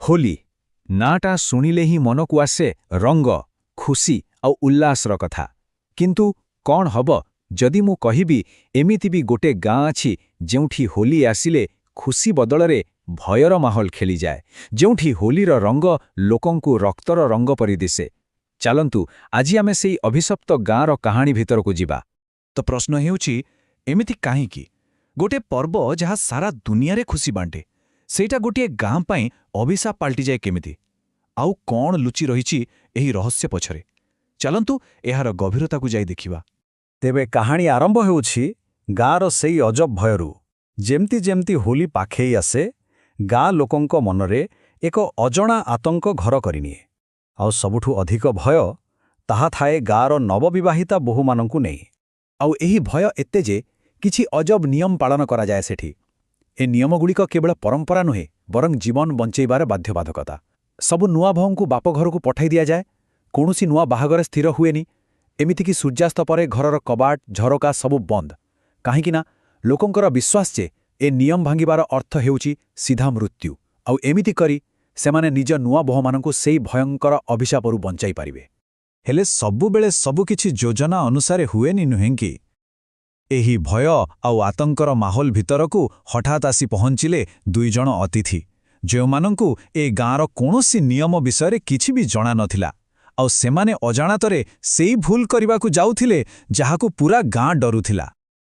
ହୋଲି ନାଁଟା ଶୁଣିଲେ ହିଁ ମନକୁ ଆସେ ରଙ୍ଗ, ଖୁସି ଆଉ ଉଲ୍ଲାସର କଥା। କିନ୍ତୁ କ'ଣ ହବ ଯଦି ମୁଁ କହିବି ଏମିତି ବି ଗୋଟେ ଗାଁ ଅଛି ଯେଉଁଠି ହୋଲି ଆସିଲେ ଖୁସି ବଦଳରେ ଭୟର ମାହୋଲ ଖେଳିଯାଏ, ଯେଉଁଠି ହୋଲିର ରଙ୍ଗ ଲୋକଙ୍କୁ ରକ୍ତର ରଙ୍ଗ ପରି ଦିଶେ। ଚାଲନ୍ତୁ ଆଜି ଆମେ ସେଇ ଅଭିଶପ୍ତ ଗାଁର କାହାଣୀ ଭିତରକୁ ଯିବା। ତ ପ୍ରଶ୍ନ ହେଉଛି, ଏମିତି କାହିଁକି ଗୋଟିଏ ପର୍ବ ଯାହା ସାରା ଦୁନିଆରେ ଖୁସି ବାଣ୍ଟେ, ସେଇଟା ଗୋଟିଏ ଗାଁ ପାଇଁ ଅଭିଶାପ ପାଲଟିଯାଏ କେମିତି? ଆଉ କ'ଣ ଲୁଚି ରହିଛି ଏହି ରହସ୍ୟ ପଛରେ? ଚାଲନ୍ତୁ ଏହାର ଗଭୀରତାକୁ ଯାଇ ଦେଖିବା। ତେବେ କାହାଣୀ ଆରମ୍ଭ ହେଉଛି ଗାଁର ସେଇ ଅଜବ ଭୟରୁ। ଯେମିତି ଯେମିତି ହୋଲି ପାଖେଇ ଆସେ, ଗାଁ ଲୋକଙ୍କ ମନରେ ଏକ ଅଜଣା ଆତଙ୍କ ଘର କରିନିଏ। ଆଉ ସବୁଠୁ ଅଧିକ ଭୟ ତାହା ଥାଏ ଗାଁର ନବବିବାହିତା ବୋହୂମାନଙ୍କୁ ନେଇ। ଆଉ ଏହି ଭୟ ଏତେ ଯେ କିଛି ଅଜବ ନିୟମ ପାଳନ କରାଯାଏ ସେଠି। ଏ ନିୟମଗୁଡ଼ିକ କେବଳ ପରମ୍ପରା ନୁହେଁ, ବରଂ ଜୀବନ ବଞ୍ଚେଇବାର ବାଧ୍ୟବାଧକତା। ସବୁ ନୂଆ ବୋହୂଙ୍କୁ ବାପଘରକୁ ପଠାଇ ଦିଆଯାଏ। କୌଣସି ନୂଆ ବାହାଘର ସ୍ଥିର ହୁଏନି। ଏମିତିକି ସୂର୍ଯ୍ୟାସ୍ତ ପରେ ଘରର କବାଟ, ଝରକା ସବୁ ବନ୍ଦ। କାହିଁକିନା ଲୋକଙ୍କର ବିଶ୍ୱାସ ଯେ ଏ ନିୟମ ଭାଙ୍ଗିବାର ଅର୍ଥ ହେଉଛି ସିଧା ମୃତ୍ୟୁ। ଆଉ ଏମିତି କରି ସେମାନେ ନିଜ ନୂଆ ବୋହୂମାନଙ୍କୁ ସେଇ ଭୟଙ୍କର ଅଭିଶାପରୁ ବଞ୍ଚାଇ ପାରିବେ। ହେଲେ ସବୁବେଳେ ସବୁକିଛି ଯୋଜନା ଅନୁସାରେ ହୁଏନି, ନୁହେଁ କି? ଏହି ଭୟ ଆଉ ଆତଙ୍କର ମାହୋଲ ଭିତରକୁ ହଠାତ୍ ଆସି ପହଞ୍ଚିଲେ ଦୁଇଜଣ ଅତିଥି, ଯେଉଁମାନଙ୍କୁ ଏ ଗାଁର କୌଣସି ନିୟମ ବିଷୟରେ କିଛି ବି ଜଣା ନଥିଲା। ଆଉ ସେମାନେ ଅଜାଣତରେ ସେଇ ଭୁଲ କରିବାକୁ ଯାଉଥିଲେ ଯାହାକୁ ପୁରା ଗାଁ ଡରୁଥିଲା।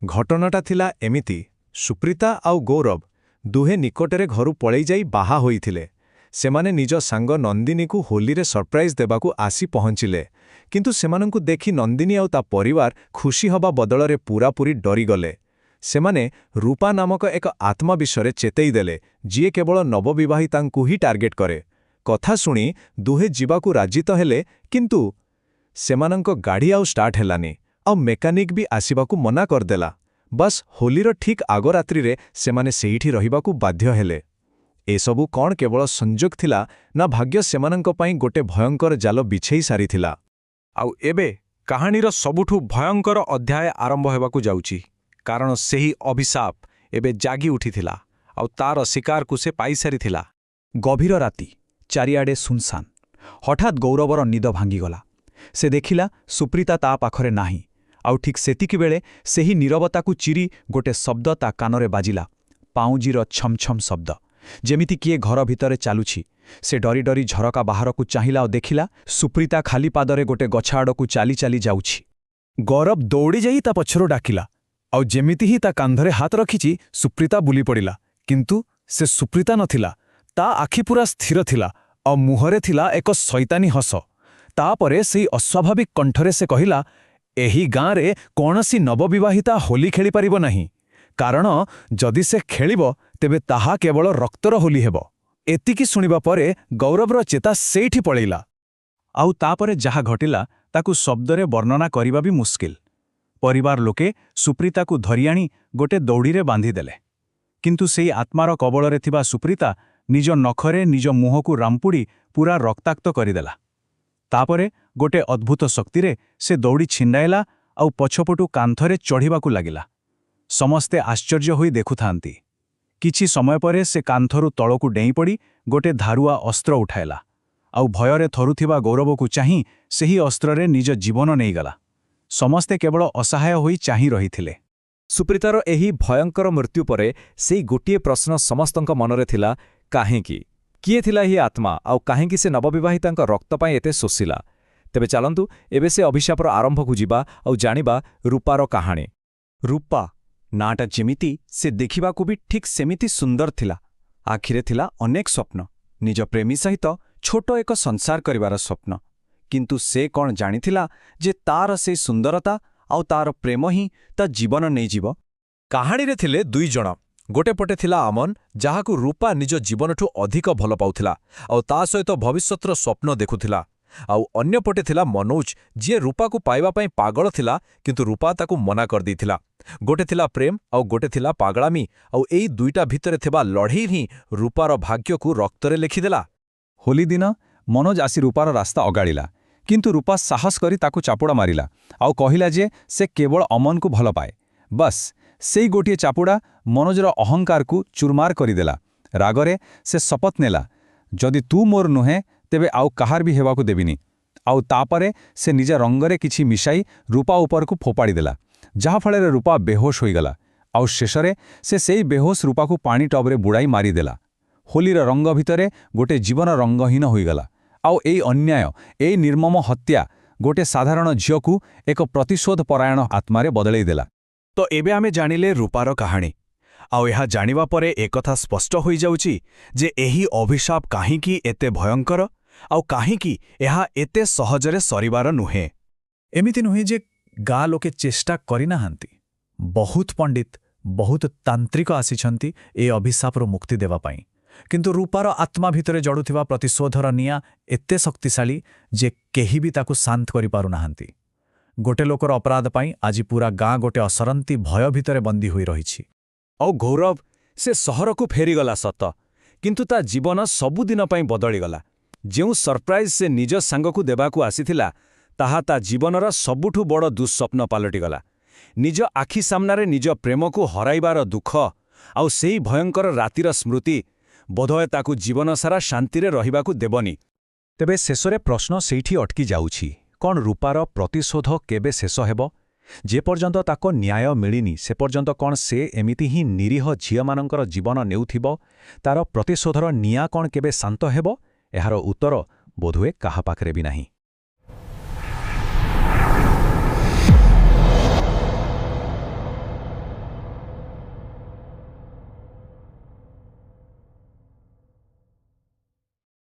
ଘଟଣାଟା ଥିଲା ଏମିତି। ସୁପ୍ରୀତା ଆଉ ଗୌରବ ଦୁହେଁ ନିକଟରେ ଘରୁ ପଳେଇ ଯାଇ ବାହା ହୋଇଥିଲେ। ସେମାନେ ନିଜ ସାଙ୍ଗ ନନ୍ଦିନୀକୁ ହୋଲିରେ ସରପ୍ରାଇଜ୍ ଦେବାକୁ ଆସି ପହଞ୍ଚିଲେ। କିନ୍ତୁ ସେମାନଙ୍କୁ ଦେଖି ନନ୍ଦିନୀ ଆଉ ତା ପରିବାର ଖୁସି ହେବା ବଦଳରେ ପୂରାପୂରି ଡରିଗଲେ। ସେମାନେ ରୂପା ନାମକ ଏକ ଆତ୍ମା ବିଷୟରେ ଚେତେଇ ଦେଲେ, ଯିଏ କେବଳ ନବବିବାହିତାଙ୍କୁ ହିଁ ଟାର୍ଗେଟ କରେ। କଥା ଶୁଣି ଦୁହେଁ ଯିବାକୁ ରାଜି ତ ହେଲେ, କିନ୍ତୁ ସେମାନଙ୍କ ଗାଡ଼ି ଆଉ ଷ୍ଟାର୍ଟ ହେଲାନି, ଆଉ ମେକାନିକ୍ ବି ଆସିବାକୁ ମନା କରିଦେଲା। ବାସ୍ ହୋଲିର ଠିକ୍ ଆଗ ରାତ୍ରିରେ ସେମାନେ ସେଇଠି ରହିବାକୁ ବାଧ୍ୟ ହେଲେ। ଏସବୁ କ'ଣ କେବଳ ସଂଯୋଗ ଥିଲା, ନା ଭାଗ୍ୟ ସେମାନଙ୍କ ପାଇଁ ଗୋଟେ ଭୟଙ୍କର ଜାଲ ବିଛେଇ ସାରିଥିଲା? ଆଉ ଏବେ କାହାଣୀର ସବୁଠୁ ଭୟଙ୍କର ଅଧ୍ୟାୟ ଆରମ୍ଭ ହେବାକୁ ଯାଉଛି। କାରଣ ସେହି ଅଭିଶାପ ଏବେ ଜାଗି ଉଠିଥିଲା, ଆଉ ତାର ଶିକାରକୁ ସେ ପାଇସାରିଥିଲା। ଗଭୀର ରାତି, ଚାରିଆଡ଼େ ସୁନସାନ। ହଠାତ୍ ଗୌରବର ନିଦ ଭାଙ୍ଗିଗଲା। ସେ ଦେଖିଲା ସୁପ୍ରୀତା ତା ପାଖରେ ନାହିଁ। ଆଉ ଠିକ୍ ସେତିକିବେଳେ ସେହି ନୀରବତାକୁ ଚିରି ଗୋଟେ ଶବ୍ଦ ତା କାନରେ ବାଜିଲା। ପାଉଁଜିର ଛମ୍ ଛମ୍ ଶବ୍ଦ, ଯେମିତି କିଏ ଘର ଭିତରେ ଚାଲୁଛି। ସେ ଡରି ଡରି ଝରକା ବାହାରକୁ ଚାହିଁଲା ଓ ଦେଖିଲା ସୁପ୍ରୀତା ଖାଲି ପାଦରେ ଗୋଟେ ଗଛ ଆଡ଼କୁ ଚାଲି ଚାଲି ଯାଉଛି। ଗୌରବ ଦୌଡ଼ି ଯାଇ ତା ପଛରୁ ଡାକିଲା। ଆଉ ଯେମିତି ହିଁ ତା କାନ୍ଧରେ ହାତ ରଖିଛି, ସୁପ୍ରୀତା ବୁଲି ପଡ଼ିଲା। କିନ୍ତୁ ସେ ସୁପ୍ରୀତା ନଥିଲା। ତା ଆଖି ପୁରା ସ୍ଥିର ଥିଲା, ଆଉ ମୁହଁରେ ଥିଲା ଏକ ଶୈତାନୀ ହସ। ତାପରେ ସେଇ ଅସ୍ୱାଭାବିକ କଣ୍ଠରେ ସେ କହିଲା, ଏହି ଗାଁରେ କୌଣସି ନବବିବାହିତା ହୋଲି ଖେଳିପାରିବ ନାହିଁ। କାରଣ ଯଦି ସେ ଖେଳିବ, ତେବେ ତାହା କେବଳ ରକ୍ତର ହୋଲି ହେବ। ଏତିକି ଶୁଣିବା ପରେ ଗୌରବର ଚେତା ସେଇଠି ପଳେଇଲା। ଆଉ ତାପରେ ଯାହା ଘଟିଲା ତାକୁ ଶବ୍ଦରେ ବର୍ଣ୍ଣନା କରିବା ବି ମୁସ୍କିଲ। ପରିବାର ଲୋକେ ସୁପ୍ରୀତାକୁ ଧରିଆଣି ଗୋଟେ ଦଉଡ଼ିରେ ବାନ୍ଧିଦେଲେ। କିନ୍ତୁ ସେଇ ଆତ୍ମାର କବଳରେ ଥିବା ସୁପ୍ରୀତା ନିଜ ନଖରେ ନିଜ ମୁହଁକୁ ରାମ୍ପୁଡ଼ି ପୁରା ରକ୍ତାକ୍ତ କରିଦେଲା। ତାପରେ ଗୋଟେ ଅଦ୍ଭୁତ ଶକ୍ତିରେ ସେ ଦୌଡ଼ି ଛିଣ୍ଡାଇଲା ଆଉ ପଛପଟୁ କାନ୍ଥରେ ଚଢ଼ିବାକୁ ଲାଗିଲା। ସମସ୍ତେ ଆଶ୍ଚର୍ଯ୍ୟ ହୋଇ ଦେଖୁଥାନ୍ତି। କିଛି ସମୟ ପରେ ସେ କାନ୍ଥରୁ ତଳକୁ ଡେଇଁପଡ଼ି ଗୋଟେ ଧାରୁଆ ଅସ୍ତ୍ର ଉଠାଇଲା। ଆଉ ଭୟରେ ଥରୁଥିବା ଗୌରବକୁ ଚାହିଁ ସେହି ଅସ୍ତ୍ରରେ ନିଜ ଜୀବନ ନେଇଗଲା। ସମସ୍ତେ କେବଳ ଅସହାୟ ହୋଇ ଚାହିଁ ରହିଥିଲେ। ସୁପ୍ରୀତାର ଏହି ଭୟଙ୍କର ମୃତ୍ୟୁ ପରେ ସେଇ ଗୋଟିଏ ପ୍ରଶ୍ନ ସମସ୍ତଙ୍କ ମନରେ ଥିଲା, କାହିଁକି? କିଏ ଥିଲା ଏହି ଆତ୍ମା, ଆଉ କାହିଁକି ସେ ନବବିବାହିତାଙ୍କ ରକ୍ତ ପାଇଁ ଏତେ ଶୋଷିଲା? ତେବେ ଚାଲନ୍ତୁ ଏବେ ସେ ଅଭିଶାପର ଆରମ୍ଭକୁ ଯିବା ଆଉ ଜାଣିବା ରୂପାର କାହାଣୀ। ରୂପା ନାଁଟା ଯେମିତି, ସେ ଦେଖିବାକୁ ବି ଠିକ୍ ସେମିତି ସୁନ୍ଦର ଥିଲା। ଆଖିରେ ଥିଲା ଅନେକ ସ୍ୱପ୍ନ, ନିଜ ପ୍ରେମୀ ସହିତ ଛୋଟ ଏକ ସଂସାର କରିବାର ସ୍ୱପ୍ନ। କିନ୍ତୁ ସେ କ'ଣ ଜାଣିଥିଲା ଯେ ତାର ସେଇ ସୁନ୍ଦରତା ଆଉ ତାର ପ୍ରେମ ହିଁ ତା ଜୀବନ ନେଇଯିବ? କାହାଣୀରେ ଥିଲେ ଦୁଇଜଣ। ଗୋଟେ ପଟେ ଥିଲା ଆମନ, ଯାହାକୁ ରୂପା ନିଜ ଜୀବନଠୁ ଅଧିକ ଭଲ ପାଉଥିଲା ଆଉ ତା ସହିତ ଭବିଷ୍ୟତର ସ୍ୱପ୍ନ ଦେଖୁଥିଲା। ଆଉ ଅନ୍ୟପଟେ ଥିଲା ମନୋଜ, ଯିଏ ରୂପାକୁ ପାଇବା ପାଇଁ ପାଗଳ ଥିଲା, କିନ୍ତୁ ରୂପା ତାକୁ ମନା କରିଦେଇଥିଲା। ଗୋଟେ ଥିଲା ପ୍ରେମ ଆଉ ଗୋଟେ ଥିଲା ପାଗଳାମୀ, ଆଉ ଏଇ ଦୁଇଟା ଭିତରେ ଥିବା ଲଢ଼େଇ ହିଁ ରୂପାର ଭାଗ୍ୟକୁ ରକ୍ତରେ ଲେଖିଦେଲା। ହୋଲି ଦିନ ମନୋଜ ଆସି ରୂପାର ରାସ୍ତା ଅଗାଳିଲା। କିନ୍ତୁ ରୂପା ସାହସ କରି ତାକୁ ଚାପୁଡ଼ା ମାରିଲା ଆଉ କହିଲା ଯେ ସେ କେବଳ ଅମନକୁ ଭଲ ପାଏ। ବାସ୍ ସେଇ ଗୋଟିଏ ଚାପୁଡ଼ା ମନୋଜର ଅହଙ୍କାରକୁ ଚୁରମାର କରିଦେଲା। ରାଗରେ ସେ ଶପଥ ନେଲା, ଯଦି ତୁ ମୋର ନୁହେଁ ତେବେ ଆଉ କାହାର ବି ହେବାକୁ ଦେବିନି। ଆଉ ତାପରେ ସେ ନିଜ ରଙ୍ଗରେ କିଛି ମିଶାଇ ରୂପା ଉପରକୁ ଫୋପାଡ଼ି ଦେଲା, ଯାହାଫଳରେ ରୂପା ବେହୋଶ ହୋଇଗଲା। ଆଉ ଶେଷରେ ସେ ସେଇ ବେହୋଶ ରୂପାକୁ ପାଣି ଟବ୍ରେ ବୁଡ଼ାଇ ମାରିଦେଲା। ହୋଲିର ରଙ୍ଗ ଭିତରେ ଗୋଟେ ଜୀବନ ରଙ୍ଗହୀନ ହୋଇଗଲା। ଆଉ ଏଇ ଅନ୍ୟାୟ, ଏଇ ନିର୍ମମ ହତ୍ୟା ଗୋଟେ ସାଧାରଣ ଝିଅକୁ ଏକ ପ୍ରତିଶୋଧ ପରାୟଣ ଆତ୍ମାରେ ବଦଳେଇ ଦେଲା। ତ ଏବେ ଆମେ ଜାଣିଲେ ରୂପାର କାହାଣୀ। ଆଉ ଏହା ଜାଣିବା ପରେ ଏକଥା ସ୍ପଷ୍ଟ ହୋଇଯାଉଛି ଯେ ଏହି ଅଭିଶାପ କାହିଁକି ଏତେ ଭୟଙ୍କର ଆଉ କାହିଁକି ଏହା ଏତେ ସହଜରେ ସରିବାର ନୁହେଁ। ଏମିତି ନୁହେଁ ଯେ ଗାଁ ଲୋକେ ଚେଷ୍ଟା କରିନାହାନ୍ତି। ବହୁତ ପଣ୍ଡିତ, ବହୁତ ତାନ୍ତ୍ରିକ ଆସିଛନ୍ତି ଏ ଅଭିଶାପରୁ ମୁକ୍ତି ଦେବା ପାଇଁ। କିନ୍ତୁ ରୂପାର ଆତ୍ମା ଭିତରେ ଜଳୁଥିବା ପ୍ରତିଶୋଧର ନିଆଁ ଏତେ ଶକ୍ତିଶାଳୀ ଯେ କେହି ବି ତାକୁ ଶାନ୍ତ କରିପାରୁନାହାନ୍ତି। ଗୋଟେ ଲୋକର ଅପରାଧ ପାଇଁ ଆଜି ପୁରା ଗାଁ ଗୋଟେ ଅସରନ୍ତି ଭୟ ଭିତରେ ବନ୍ଦୀ ହୋଇ ରହିଛି। ଆଉ ଗୌରବ, ସେ ସହରକୁ ଫେରିଗଲା ସତ, କିନ୍ତୁ ତା ଜୀବନ ସବୁଦିନ ପାଇଁ ବଦଳିଗଲା। ଯେଉଁ ସରପ୍ରାଇଜ୍ ସେ ନିଜ ସାଙ୍ଗକୁ ଦେବାକୁ ଆସିଥିଲା, ତାହା ତା ଜୀବନର ସବୁଠୁ ବଡ଼ ଦୁଃସ୍ୱପ୍ନ ପାଲଟିଗଲା। ନିଜ ଆଖି ସାମ୍ନାରେ ନିଜ ପ୍ରେମକୁ ହରାଇବାର ଦୁଃଖ ଆଉ ସେଇ ଭୟଙ୍କର ରାତିର ସ୍ମୃତି ବୋଧହୁଏ ତାକୁ ଜୀବନସାରା ଶାନ୍ତିରେ ରହିବାକୁ ଦେବନି। ତେବେ ଶେଷରେ ପ୍ରଶ୍ନ ସେଇଠି ଅଟକି ଯାଉଛି, କ'ଣ ରୂପାର ପ୍ରତିଶୋଧ କେବେ ଶେଷ ହେବ? ଯେପର୍ଯ୍ୟନ୍ତ ତାକୁ ନ୍ୟାୟ ମିଳିନି ସେପର୍ଯ୍ୟନ୍ତ କ'ଣ ସେ ଏମିତି ହିଁ ନିରୀହ ଝିଅମାନଙ୍କର ଜୀବନ ନେଉଥିବ? ତାର ପ୍ରତିଶୋଧର ନିଆଁ କ'ଣ କେବେ ଶାନ୍ତ ହେବ? ଏହାର ଉତ୍ତର ବୋଧହୁଏ କାହା ପାଖରେ ବି ନାହିଁ।